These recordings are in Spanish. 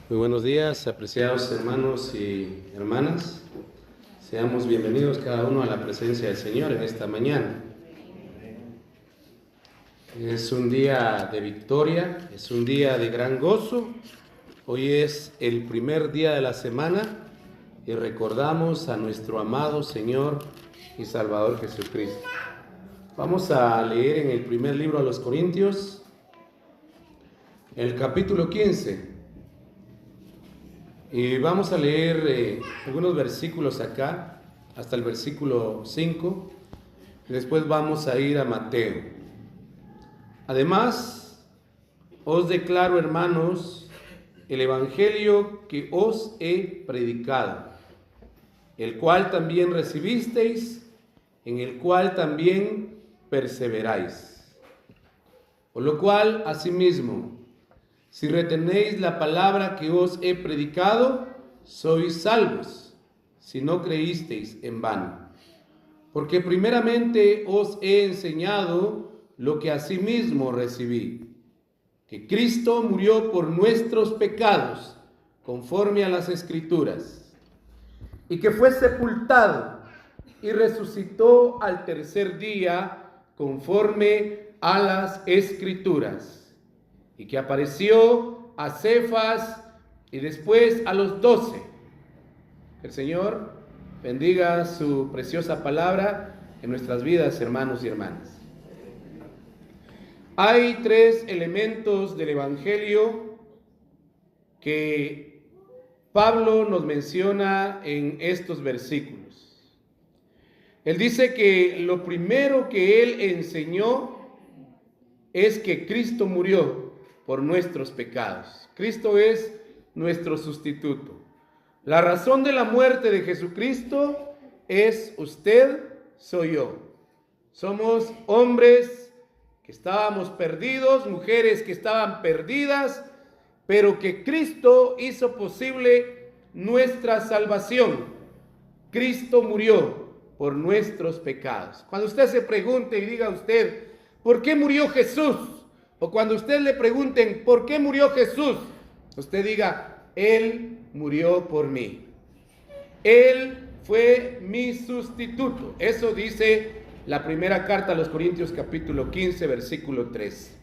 Muy buenos días, apreciados hermanos y hermanas. Seamos bienvenidos cada uno a la presencia del Señor en esta mañana. Es un día de victoria, es un día de gran gozo. Hoy es el primer día de la semana y recordamos a nuestro amado Señor y Salvador Jesucristo. Vamos a leer en el primer libro a los Corintios, el capítulo 15. Y vamos a leer algunos versículos acá, hasta el versículo 5. Y después vamos a ir a Mateo. Además, os declaro, hermanos, el evangelio que os he predicado, el cual también recibisteis, en el cual también perseveráis. Por lo cual, asimismo, si retenéis la palabra que os he predicado, sois salvos, si no creísteis en vano. Porque primeramente os he enseñado lo que asimismo recibí, que Cristo murió por nuestros pecados, conforme a las Escrituras, y que fue sepultado y resucitó al tercer día, conforme a las Escrituras, y que apareció a Cefas y después a los 12. Que el Señor bendiga su preciosa palabra en nuestras vidas, hermanos y hermanas. Hay tres elementos del Evangelio que Pablo nos menciona en estos versículos. Él dice que lo primero que él enseñó es que Cristo murió por nuestros pecados. Cristo es nuestro sustituto. La razón de la muerte de Jesucristo es usted, soy yo. Somos hombres que estábamos perdidos, mujeres que estaban perdidas, pero que Cristo hizo posible nuestra salvación. Cristo murió por nuestros pecados. Cuando usted se pregunte y diga a usted, ¿por qué murió Jesús? O cuando usted le pregunten, ¿por qué murió Jesús? Usted diga, Él murió por mí. Él fue mi sustituto. Eso dice la primera carta a los Corintios capítulo 15, versículo 3.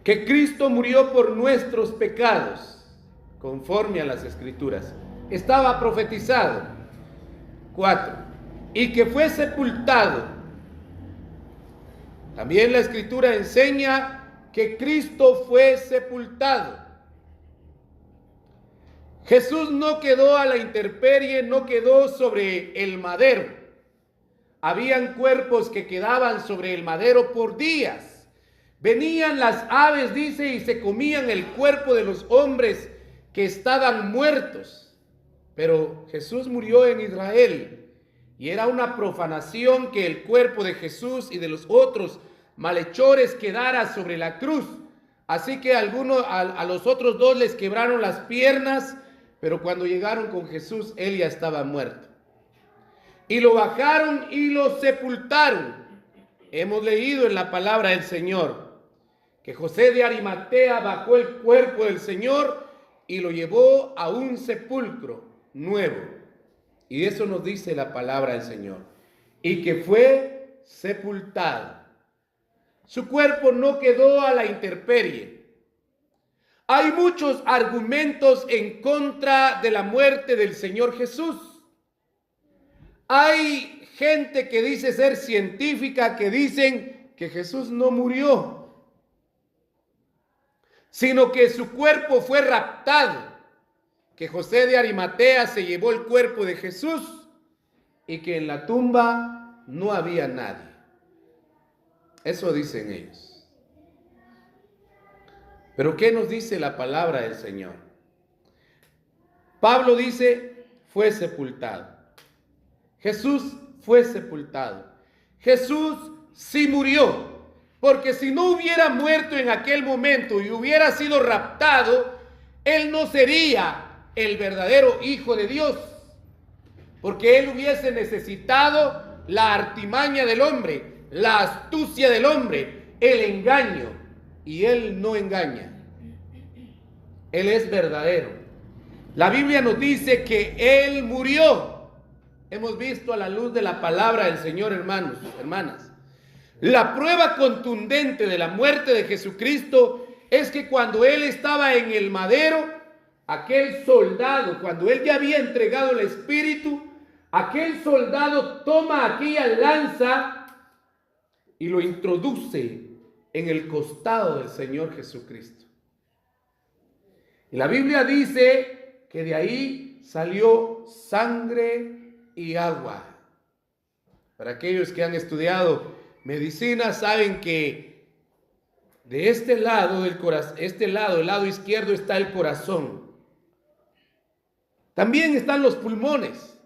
Que Cristo murió por nuestros pecados, conforme a las Escrituras. Estaba profetizado. 4. Y que fue sepultado. También la Escritura enseña que Cristo fue sepultado. Jesús no quedó a la intemperie, no quedó sobre el madero. Habían cuerpos que quedaban sobre el madero por días. Venían las aves, dice, y se comían el cuerpo de los hombres que estaban muertos. Pero Jesús murió en Israel. Y era una profanación que el cuerpo de Jesús y de los otros malhechores quedara sobre la cruz. Así que a los otros dos les quebraron las piernas, pero cuando llegaron con Jesús, él ya estaba muerto. Y lo bajaron y lo sepultaron. Hemos leído en la palabra del Señor que José de Arimatea bajó el cuerpo del Señor y lo llevó a un sepulcro nuevo. Y eso nos dice la palabra del Señor. Y que fue sepultado. Su cuerpo no quedó a la intemperie. Hay muchos argumentos en contra de la muerte del Señor Jesús. Hay gente que dice ser científica, que dicen que Jesús no murió, sino que su cuerpo fue raptado. Que José de Arimatea se llevó el cuerpo de Jesús y que en la tumba no había nadie. Eso dicen ellos. Pero ¿qué nos dice la palabra del Señor? Pablo dice, fue sepultado. Jesús fue sepultado. Jesús sí murió, porque si no hubiera muerto en aquel momento y hubiera sido raptado, él no sería el verdadero Hijo de Dios, porque él hubiese necesitado la artimaña del hombre, la astucia del hombre, el engaño, y él no engaña. Él es verdadero. La Biblia nos dice que Él murió. Hemos visto a la luz de la palabra del Señor, hermanos, hermanas. La prueba contundente de la muerte de Jesucristo es que cuando Él estaba en el madero, aquel soldado, cuando Él ya había entregado el Espíritu, aquel soldado toma aquella lanza y lo introduce en el costado del Señor Jesucristo. Y la Biblia dice que de ahí salió sangre y agua. Para aquellos que han estudiado medicina saben que de este lado del corazón, el lado izquierdo, está el corazón. También están los pulmones,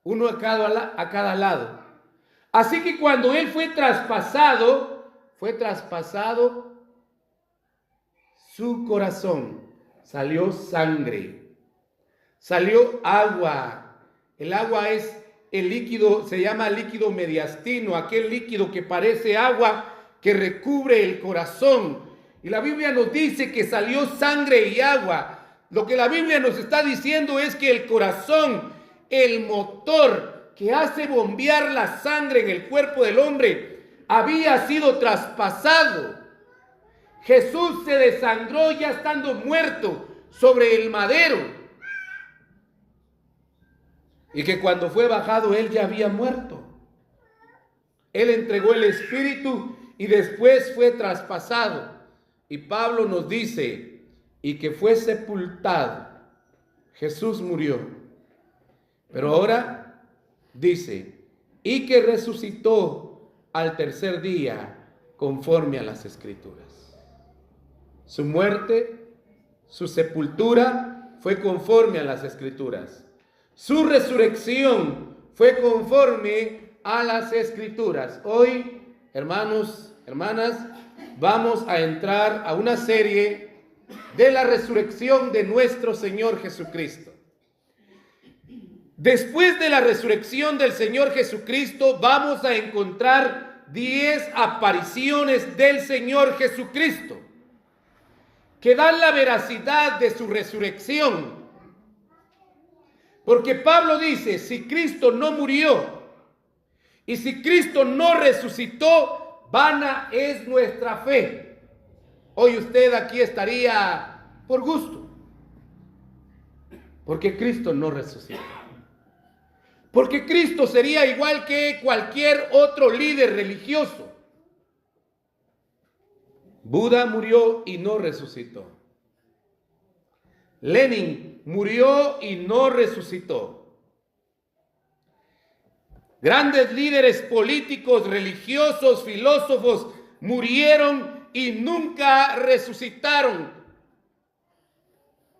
uno a cada lado. Así que cuando Él fue traspasado su corazón. Salió sangre, salió agua. El agua es el líquido, se llama líquido mediastino, aquel líquido que parece agua que recubre el corazón. Y la Biblia nos dice que salió sangre y agua. Lo que la Biblia nos está diciendo es que el corazón, el motor que hace bombear la sangre en el cuerpo del hombre, había sido traspasado. Jesús se desangró ya estando muerto sobre el madero. Y que cuando fue bajado, Él ya había muerto. Él entregó el Espíritu y después fue traspasado. Y Pablo nos dice, y que fue sepultado. Jesús murió. Pero ahora dice, y que resucitó al tercer día conforme a las Escrituras. Su muerte, su sepultura fue conforme a las Escrituras. Su resurrección fue conforme a las Escrituras. Hoy, hermanos, hermanas, vamos a entrar a una serie de la resurrección de nuestro Señor Jesucristo. Después de la resurrección del Señor Jesucristo, vamos a encontrar 10 apariciones del Señor Jesucristo que dan la veracidad de su resurrección. Porque Pablo dice, si Cristo no murió y si Cristo no resucitó, vana es nuestra fe. Hoy usted aquí estaría por gusto, porque Cristo no resucitó. Porque Cristo sería igual que cualquier otro líder religioso. Buda murió y no resucitó. Lenin murió y no resucitó. Grandes líderes políticos, religiosos, filósofos murieron y nunca resucitaron.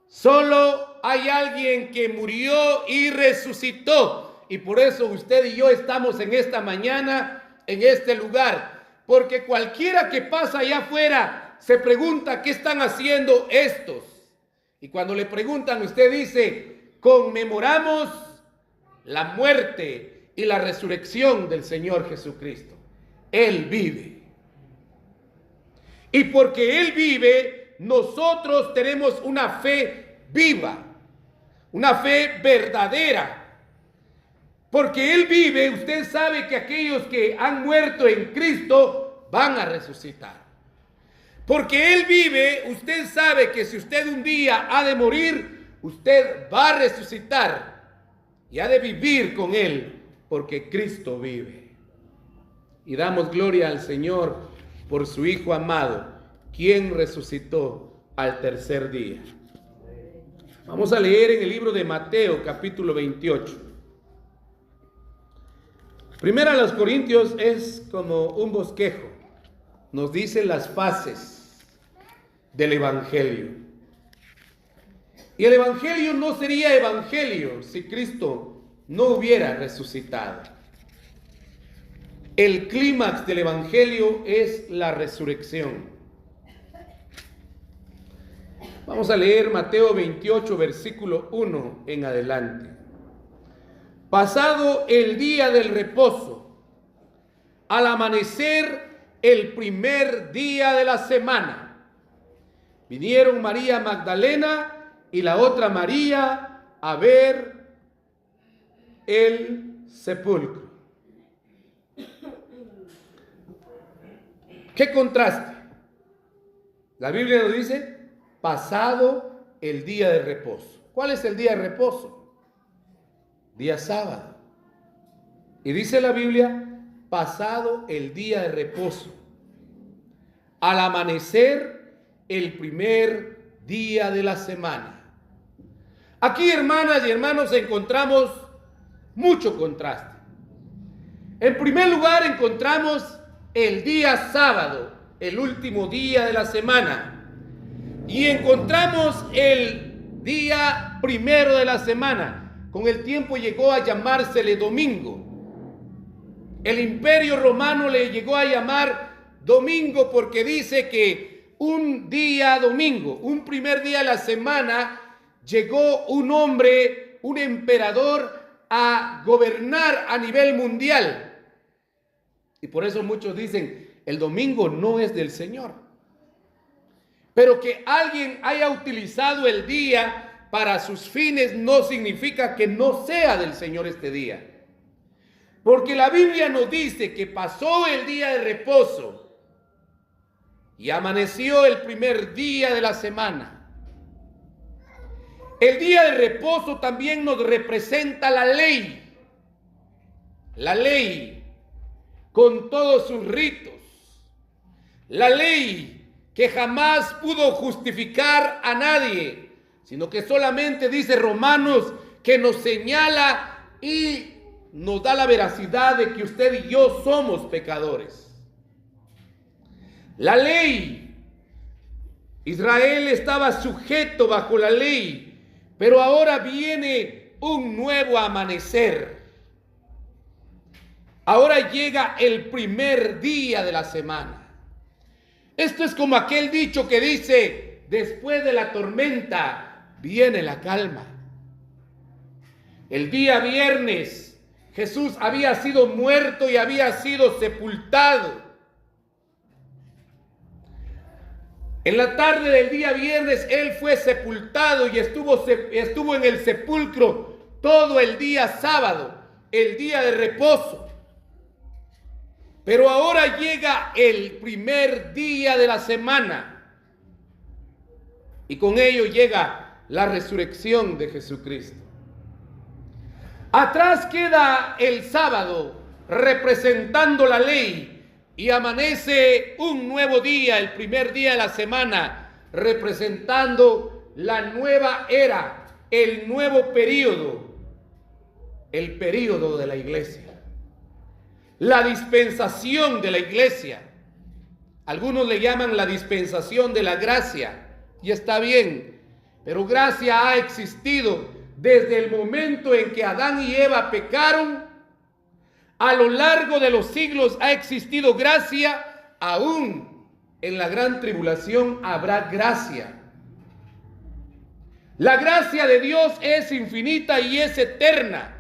Solo hay alguien que murió y resucitó. Y por eso usted y yo estamos en esta mañana, en este lugar. Porque cualquiera que pasa allá afuera se pregunta, ¿qué están haciendo estos? Y cuando le preguntan, usted dice, conmemoramos la muerte y la resurrección del Señor Jesucristo. Él vive. Y porque Él vive, nosotros tenemos una fe viva, una fe verdadera. Porque Él vive, usted sabe que aquellos que han muerto en Cristo van a resucitar. Porque Él vive, usted sabe que si usted un día ha de morir, usted va a resucitar y ha de vivir con Él, porque Cristo vive. Y damos gloria al Señor por su Hijo amado, quien resucitó al tercer día. Vamos a leer en el libro de Mateo, capítulo 28. Primera a los Corintios es como un bosquejo. Nos dice las fases del Evangelio. Y el Evangelio no sería Evangelio si Cristo no hubiera resucitado. El clímax del Evangelio es la resurrección. Vamos a leer Mateo 28, versículo 1 en adelante. Pasado el día del reposo, al amanecer el primer día de la semana, Vinieron María Magdalena y la otra María a ver el sepulcro. ¿Qué contraste? La Biblia nos dice, pasado el día de reposo. ¿Cuál es el día de reposo? Día sábado. Y dice la Biblia, pasado el día de reposo. Al amanecer, el primer día de la semana. Aquí, hermanas y hermanos, encontramos mucho contraste. En primer lugar, encontramos el día sábado, el último día de la semana. Y encontramos el día primero de la semana. Con el tiempo llegó a llamársele domingo. El Imperio Romano le llegó a llamar domingo porque dice que un día domingo, un primer día de la semana, llegó un hombre, un emperador, a gobernar a nivel mundial. Y por eso muchos dicen, el domingo no es del Señor. Pero que alguien haya utilizado el día para sus fines no significa que no sea del Señor este día. Porque la Biblia nos dice que pasó el día de reposo y amaneció el primer día de la semana. El día de reposo también nos representa la ley. La ley con todos sus ritos. La ley que jamás pudo justificar a nadie, sino que solamente dice Romanos que nos señala y nos da la veracidad de que usted y yo somos pecadores. La ley, Israel estaba sujeto bajo la ley, pero ahora viene un nuevo amanecer. Ahora llega el primer día de la semana. Esto es como aquel dicho que dice, después de la tormenta viene la calma. El día viernes Jesús había sido muerto y había sido sepultado. En la tarde del día viernes Él fue sepultado y estuvo en el sepulcro todo el día sábado, el día de reposo. Pero ahora llega el primer día de la semana y con ello llega la resurrección de Jesucristo. Atrás queda el sábado representando la ley y amanece un nuevo día, el primer día de la semana, representando la nueva era, el nuevo período, el período de la iglesia. La dispensación de la iglesia. Algunos le llaman la dispensación de la gracia. Y está bien. Pero gracia ha existido desde el momento en que Adán y Eva pecaron. A lo largo de los siglos ha existido gracia. Aún en la gran tribulación habrá gracia. La gracia de Dios es infinita y es eterna.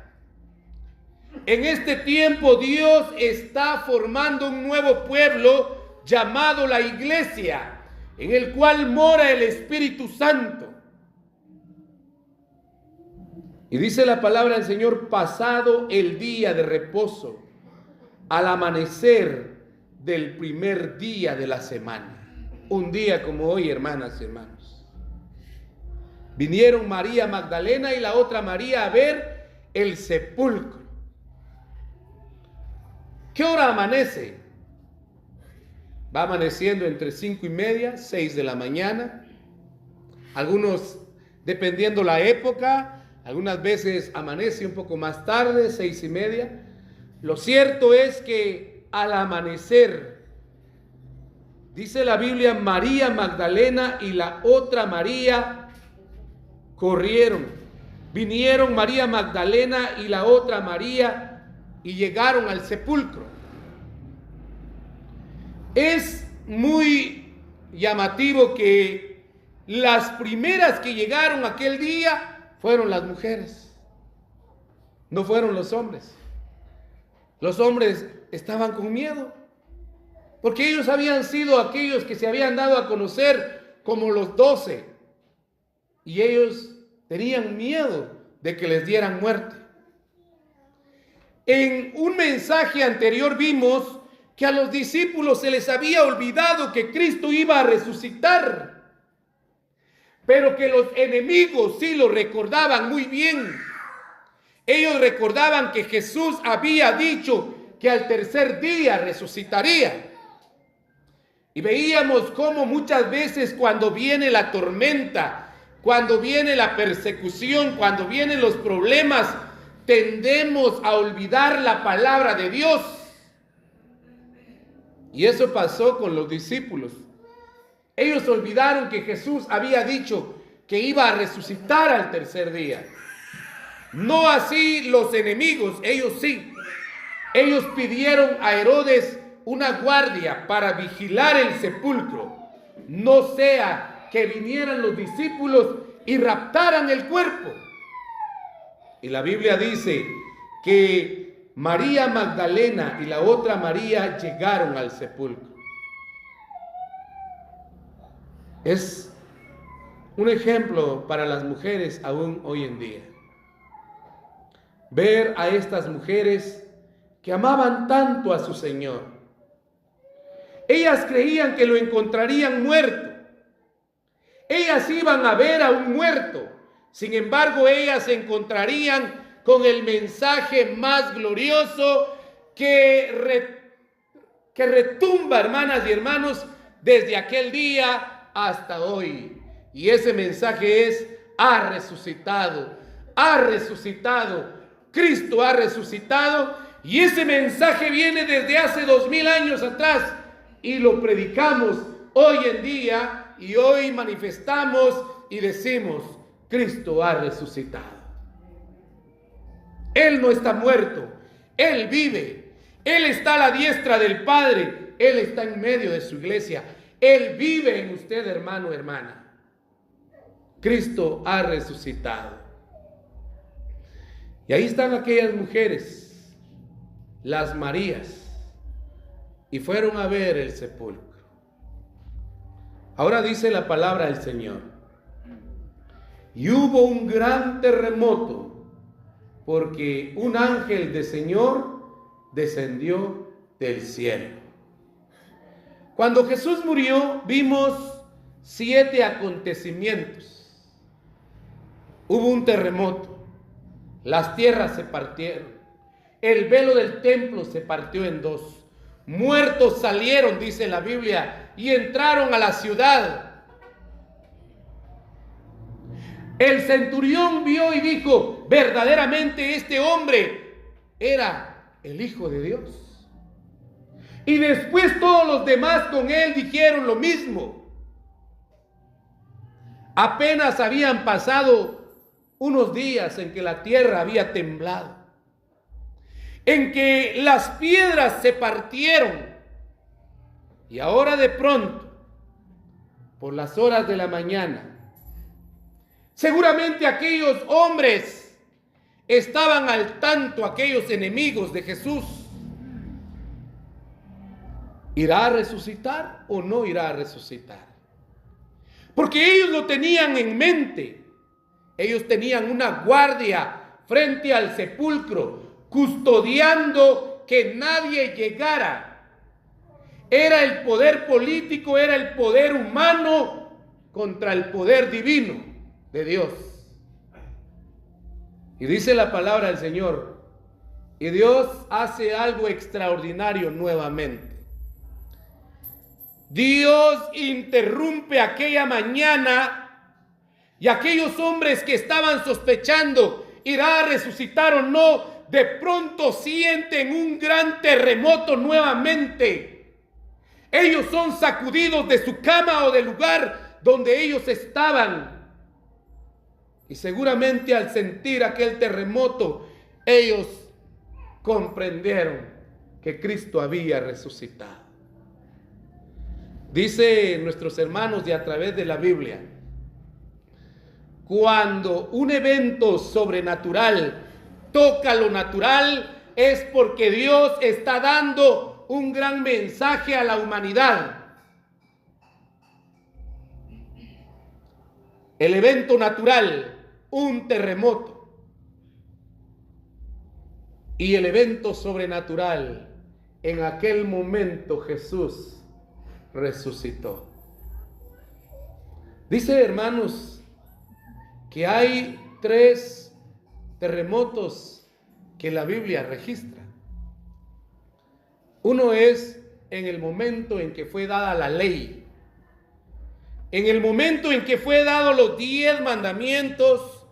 En este tiempo Dios está formando un nuevo pueblo llamado la iglesia, en el cual mora el Espíritu Santo. Y dice la palabra del Señor, pasado el día de reposo, al amanecer del primer día de la semana. Un día como hoy, hermanas y hermanos. Vinieron María Magdalena y la otra María a ver el sepulcro. ¿Qué hora amanece? Va amaneciendo entre 5:30, 6 de la mañana. Algunos, dependiendo la época, algunas veces amanece un poco más tarde, 6:30. Lo cierto es que al amanecer, dice la Biblia, María Magdalena y la otra María corrieron. Vinieron María Magdalena y la otra María y llegaron al sepulcro. Es muy llamativo que las primeras que llegaron aquel día fueron las mujeres, no fueron los hombres. Los hombres estaban con miedo, porque ellos habían sido aquellos que se habían dado a conocer como los 12, y ellos tenían miedo de que les dieran muerte. En un mensaje anterior vimos que a los discípulos se les había olvidado que Cristo iba a resucitar, pero que los enemigos sí lo recordaban muy bien. Ellos recordaban que Jesús había dicho que al tercer día resucitaría. Y veíamos cómo muchas veces cuando viene la tormenta, cuando viene la persecución, cuando vienen los problemas, tendemos a olvidar la palabra de Dios. Y eso pasó con los discípulos. Ellos olvidaron que Jesús había dicho que iba a resucitar al tercer día. No así los enemigos, ellos sí. Ellos pidieron a Herodes una guardia para vigilar el sepulcro, no sea que vinieran los discípulos y raptaran el cuerpo. Y la Biblia dice que María Magdalena y la otra María llegaron al sepulcro. Es un ejemplo para las mujeres aún hoy en día. Ver a estas mujeres que amaban tanto a su Señor. Ellas creían que lo encontrarían muerto. Ellas iban a ver a un muerto. Sin embargo, ellas se encontrarían con el mensaje más glorioso que retumba, hermanas y hermanos, desde aquel día hasta hoy. Y ese mensaje es: ha resucitado, ha resucitado, Cristo ha resucitado. Y ese mensaje viene desde hace 2000 años atrás y lo predicamos hoy en día, y hoy manifestamos y decimos: Cristo ha resucitado. Él no está muerto, Él vive, Él está a la diestra del Padre, Él está en medio de su iglesia, Él vive en usted, hermano, hermana. Cristo ha resucitado. Y ahí están aquellas mujeres, las Marías, y fueron a ver el sepulcro. Ahora dice la palabra del Señor: y hubo un gran terremoto, porque un ángel del Señor descendió del cielo. Cuando Jesús murió, vimos 7 acontecimientos. Hubo un terremoto, las tierras se partieron, el velo del templo se partió en 2, muertos salieron, dice la Biblia, y entraron a la ciudad. El centurión vio y dijo: verdaderamente este hombre era el Hijo de Dios. Y después todos los demás con él dijeron lo mismo. Apenas habían pasado unos días en que la tierra había temblado, en que las piedras se partieron, y ahora de pronto, por las horas de la mañana, seguramente aquellos hombres estaban al tanto, aquellos enemigos de Jesús. ¿Irá a resucitar o no irá a resucitar? Porque ellos lo tenían en mente. Ellos tenían una guardia frente al sepulcro, custodiando que nadie llegara. Era el poder político, era el poder humano contra el poder divino de Dios. Y dice la palabra del Señor, y Dios hace algo extraordinario nuevamente. Dios interrumpe aquella mañana, y aquellos hombres que estaban sospechando irá a resucitar o no, de pronto sienten un gran terremoto nuevamente. Ellos son sacudidos de su cama o del lugar donde ellos estaban. Y seguramente al sentir aquel terremoto, ellos comprendieron que Cristo había resucitado. Dice nuestros hermanos de a través de la Biblia, cuando un evento sobrenatural toca lo natural, es porque Dios está dando un gran mensaje a la humanidad. El evento natural, un terremoto. Y el evento sobrenatural, en aquel momento Jesús resucitó. Dice, hermanos, que hay 3 terremotos que la Biblia registra. Uno es en el momento en que fue dada la ley. En el momento en que fue dado los 10 mandamientos,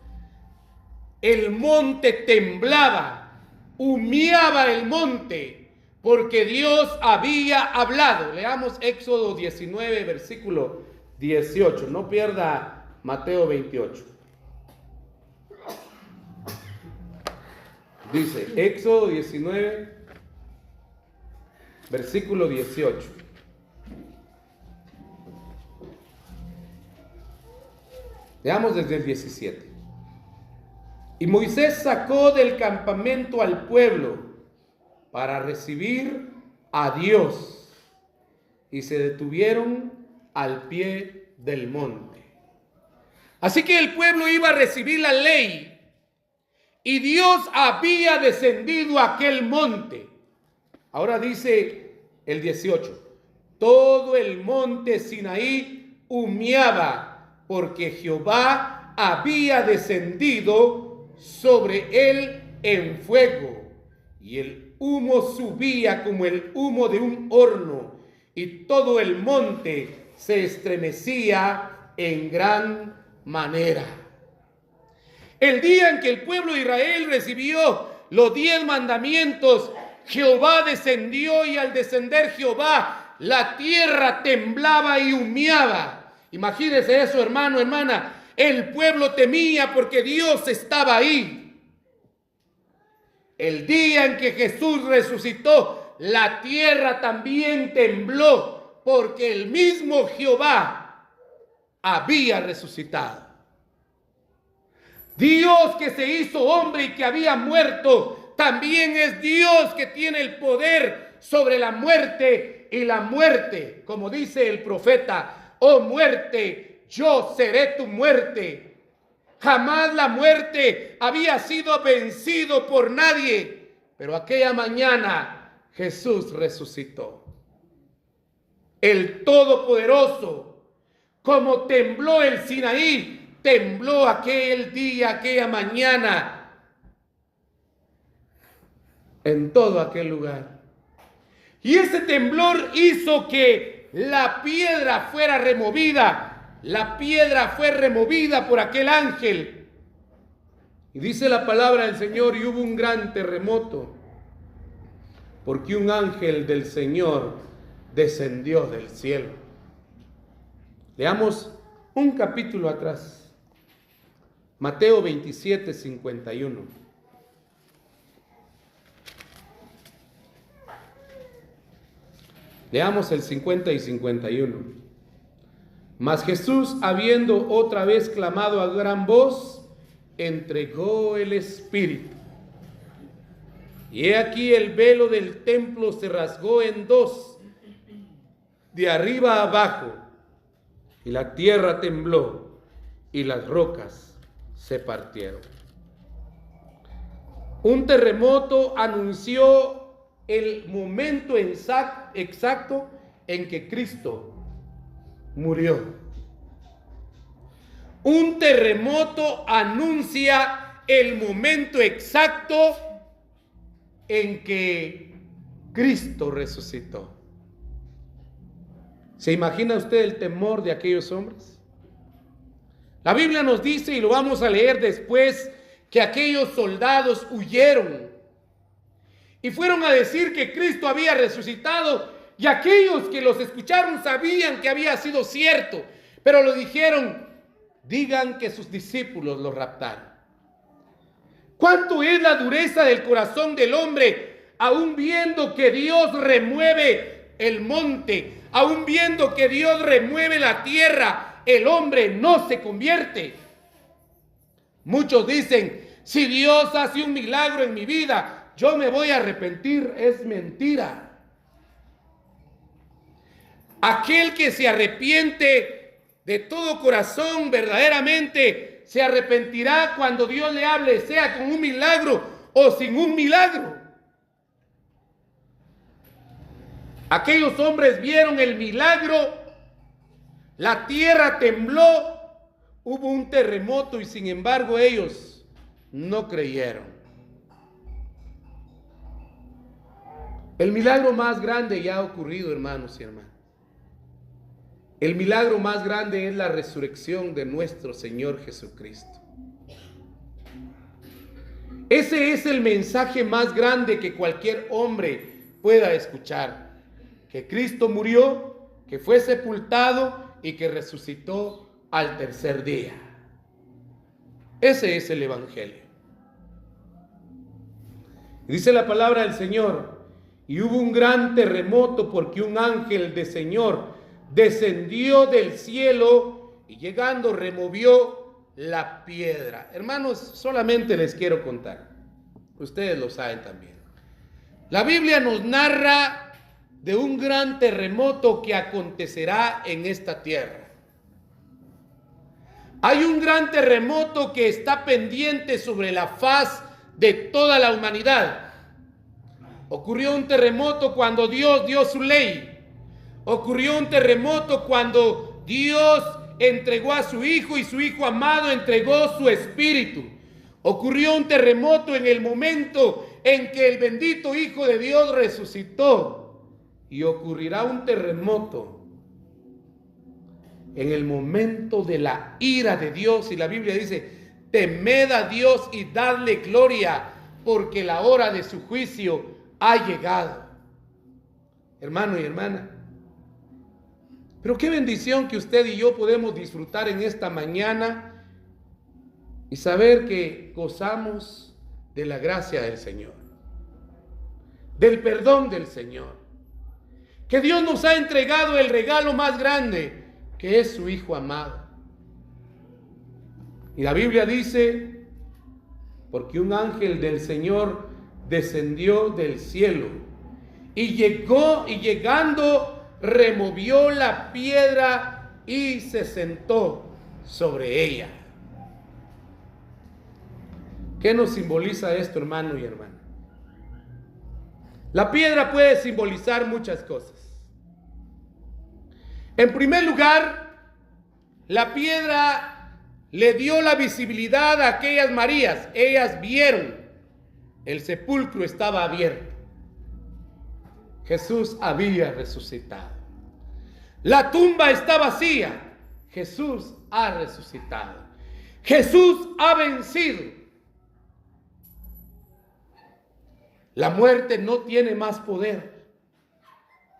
el monte temblaba, humeaba el monte, porque Dios había hablado. Leamos Éxodo 19, versículo 18. No pierda Mateo 28. Dice Éxodo 19, versículo 18. Veamos desde el 17. Y Moisés sacó del campamento al pueblo para recibir a Dios, y se detuvieron al pie del monte. Así que el pueblo iba a recibir la ley, y Dios había descendido a aquel monte. Ahora dice el 18: todo el monte Sinaí humeaba, porque Jehová había descendido sobre él en fuego, y el humo subía como el humo de un horno, y todo el monte se estremecía en gran manera. El día en que el pueblo de Israel recibió los 10 mandamientos, Jehová descendió, y al descender Jehová, la tierra temblaba y humeaba. Imagínese eso, hermano, hermana. El pueblo temía porque Dios estaba ahí. El día en que Jesús resucitó, la tierra también tembló, porque el mismo Jehová había resucitado. Dios que se hizo hombre y que había muerto, también es Dios que tiene el poder sobre la muerte y la muerte. Como dice el profeta: oh muerte, yo seré tu muerte. Jamás la muerte había sido vencido por nadie, pero aquella mañana Jesús resucitó. El Todopoderoso, como tembló el Sinaí, tembló aquel día, aquella mañana, en todo aquel lugar. Y ese temblor hizo que la piedra fuera removida. La piedra fue removida por aquel ángel. Y dice la palabra del Señor: y hubo un gran terremoto, porque un ángel del Señor descendió del cielo. Leamos un capítulo atrás. Mateo 27, 51. Leamos el 50 y 51. Mas Jesús, habiendo otra vez clamado a gran voz, entregó el Espíritu. Y he aquí el velo del templo se rasgó en 2, de arriba a abajo, y la tierra tembló, y las rocas se partieron. Un terremoto anunció el momento exacto en que Cristo murió. Un terremoto anuncia el momento exacto en que Cristo resucitó. ¿Se imagina usted el temor de aquellos hombres? La Biblia nos dice, y lo vamos a leer después, que aquellos soldados huyeron y fueron a decir que Cristo había resucitado, y aquellos que los escucharon sabían que había sido cierto, pero lo dijeron: digan que sus discípulos lo raptaron. ¿Cuánto es la dureza del corazón del hombre, aún viendo que Dios remueve el monte, aún viendo que Dios remueve la tierra, el hombre no se convierte? Muchos dicen: si Dios hace un milagro en mi vida, yo me voy a arrepentir. Es mentira. Aquel que se arrepiente de todo corazón verdaderamente se arrepentirá cuando Dios le hable, sea con un milagro o sin un milagro. Aquellos hombres vieron el milagro, la tierra tembló, hubo un terremoto y sin embargo ellos no creyeron. El milagro más grande ya ha ocurrido, hermanos y hermanas. El milagro más grande es la resurrección de nuestro Señor Jesucristo. Ese es el mensaje más grande que cualquier hombre pueda escuchar. Que Cristo murió, que fue sepultado y que resucitó al tercer día. Ese es el Evangelio. Dice la palabra del Señor, y hubo un gran terremoto porque un ángel del Señor descendió del cielo y llegando removió la piedra. Hermanos, solamente les quiero contar, ustedes lo saben también. La Biblia nos narra de un gran terremoto que acontecerá en esta tierra. Hay un gran terremoto que está pendiente sobre la faz de toda la humanidad. Ocurrió un terremoto cuando Dios dio su ley. Ocurrió un terremoto cuando Dios entregó a su Hijo y su Hijo amado entregó su Espíritu. Ocurrió un terremoto en el momento en que el bendito Hijo de Dios resucitó. Y ocurrirá un terremoto en el momento de la ira de Dios. Y la Biblia dice, temed a Dios y dadle gloria, porque la hora de su juicio ha llegado. Hermano y hermana, pero qué bendición que usted y yo podemos disfrutar en esta mañana y saber que gozamos de la gracia del Señor, del perdón del Señor, que Dios nos ha entregado el regalo más grande, que es su Hijo amado. Y la Biblia dice, porque un ángel del Señor descendió del cielo y llegando removió la piedra y se sentó sobre ella. ¿Qué nos simboliza esto, hermano y hermana? La piedra puede simbolizar muchas cosas. En primer lugar, la piedra le dio la visibilidad a aquellas Marías. Ellas vieron, el sepulcro estaba abierto. Jesús había resucitado. La tumba está vacía. Jesús ha resucitado. Jesús ha vencido. La muerte no tiene más poder.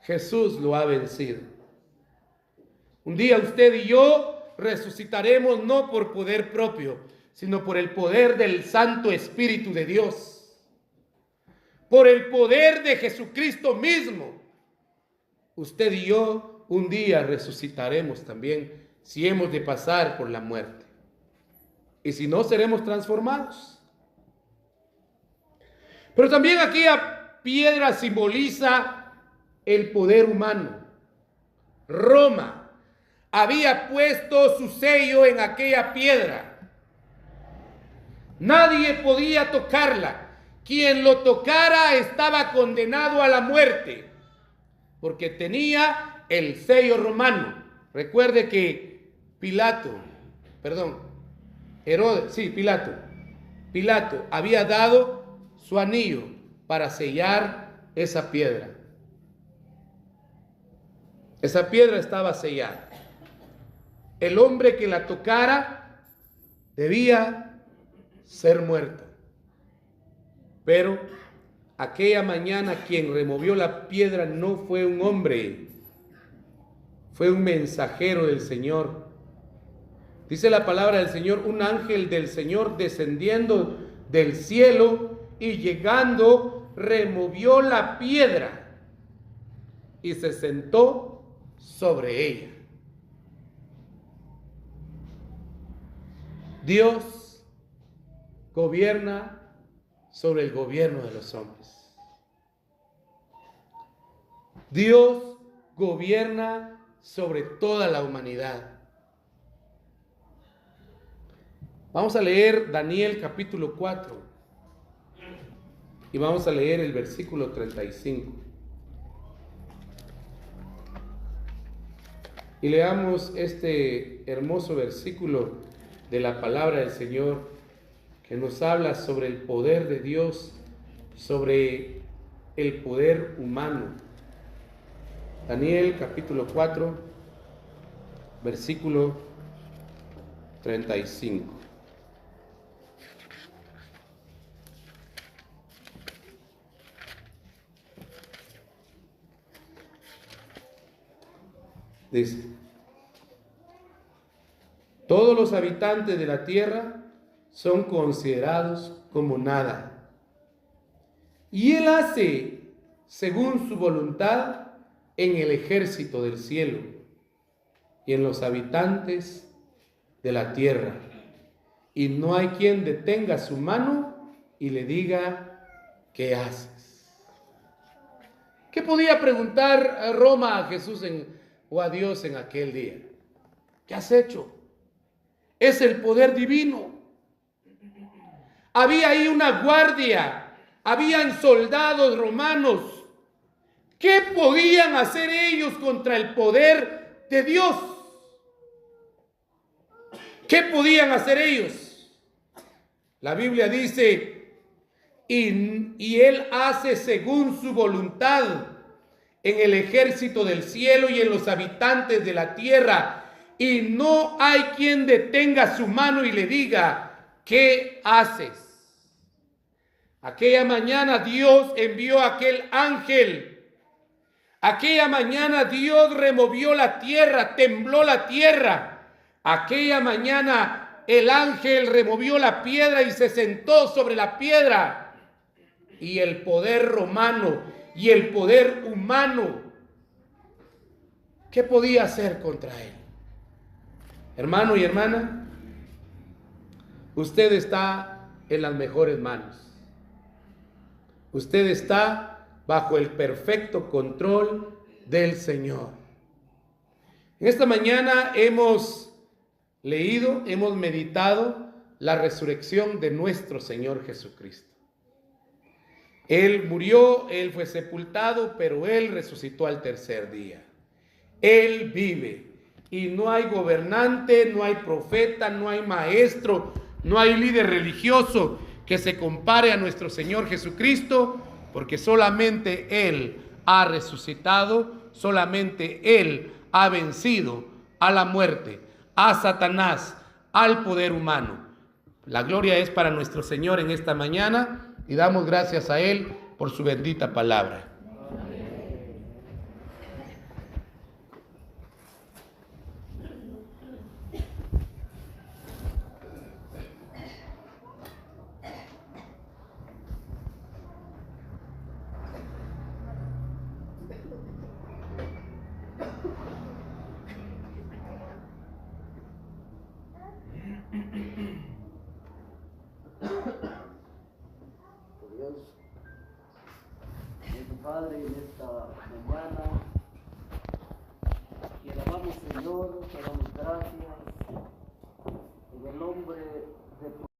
Jesús lo ha vencido. Un día usted y yo resucitaremos no por poder propio, sino por el poder del Santo Espíritu de Dios. Por el poder de Jesucristo mismo. Usted y yo un día resucitaremos también si hemos de pasar por la muerte. Y si no, seremos transformados. Pero también aquella piedra simboliza el poder humano. Roma había puesto su sello en aquella piedra. Nadie podía tocarla. Quien lo tocara estaba condenado a la muerte, porque tenía el sello romano. Recuerde que Pilato había dado su anillo para sellar esa piedra. Esa piedra estaba sellada. El hombre que la tocara debía ser muerto. Pero aquella mañana quien removió la piedra no fue un hombre, fue un mensajero del Señor. Dice la palabra del Señor, un ángel del Señor descendiendo del cielo y llegando removió la piedra y se sentó sobre ella. Dios gobierna sobre el gobierno de los hombres. Dios gobierna sobre toda la humanidad. Vamos a leer Daniel capítulo 4 y vamos a leer el versículo 35. Y leamos este hermoso versículo de la palabra del Señor que nos habla sobre el poder de Dios, sobre el poder humano. Daniel capítulo 4, versículo 35. Dice: todos los habitantes de la tierra son considerados como nada, y Él hace según su voluntad en el ejército del cielo y en los habitantes de la tierra, y no hay quien detenga su mano y le diga: ¿qué haces? ¿Qué podía preguntar Roma a Jesús o a Dios en aquel día? ¿Qué has hecho? Es el poder divino. Había ahí una guardia, habían soldados romanos. ¿Qué podían hacer ellos contra el poder de Dios? ¿Qué podían hacer ellos? La Biblia dice: y Él hace según su voluntad en el ejército del cielo y en los habitantes de la tierra, y no hay quien detenga su mano y le diga: ¿qué haces? Aquella mañana Dios envió a aquel ángel. Aquella mañana Dios removió la tierra, tembló la tierra. Aquella mañana el ángel removió la piedra y se sentó sobre la piedra. Y el poder romano y el poder humano, ¿qué podía hacer contra él? Hermano y hermana, usted está en las mejores manos. Usted está bajo el perfecto control del Señor. En esta mañana hemos leído, hemos meditado la resurrección de nuestro Señor Jesucristo. Él murió, Él fue sepultado, pero Él resucitó al tercer día. Él vive y no hay gobernante, no hay profeta, no hay maestro, no hay líder religioso que se compare a nuestro Señor Jesucristo, porque solamente Él ha resucitado, solamente Él ha vencido a la muerte, a Satanás, al poder humano. La gloria es para nuestro Señor en esta mañana y damos gracias a Él por su bendita palabra. Dios, nuestro Padre, en esta mañana, te alabamos, Señor, te damos gracias en el nombre de tu